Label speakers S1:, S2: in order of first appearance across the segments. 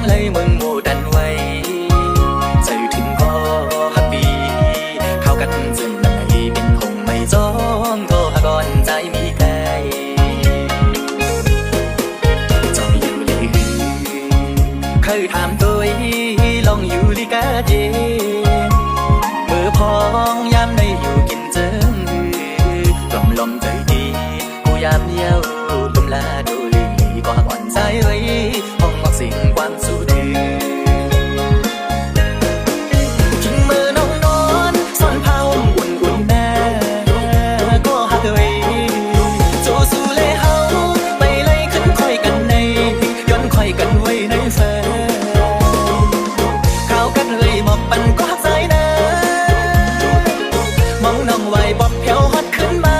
S1: ให้มึงโมดันไว้ใจถึงก็ฮักดีเข้ากันจึงไหนเป็นหงไม่จ้องโทรหาก่อนใจมีไกลเจ้าอยู่เลยเคยถามตัวลองอยู่ลิกาเจมือพองยามได้อยู่กินเจิงลมใจดีกูยามเดียวลุมลาดูลีก็หักอ่อนใจไว้ห้องออกสิ่งความสู้ดื้อกินมือน้องนอนซ่อนผ้าห่มอุ่นๆแน่ก็หักไว้โจสู้เลยเฮาไปไล่ขึ้นค่อยกันในย้อนค่อยกันไว้ในแฟนข่าวกันเลยหมอบปันก็หักใจนะมองน้องไว้บอบเพียวฮอดขึ้นมา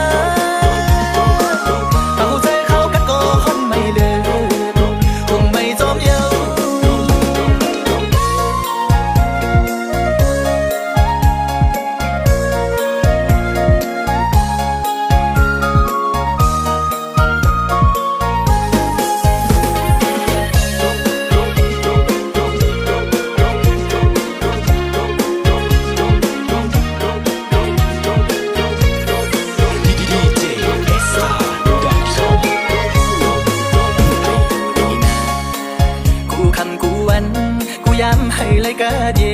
S1: กูย้ำให้เลยกะเดี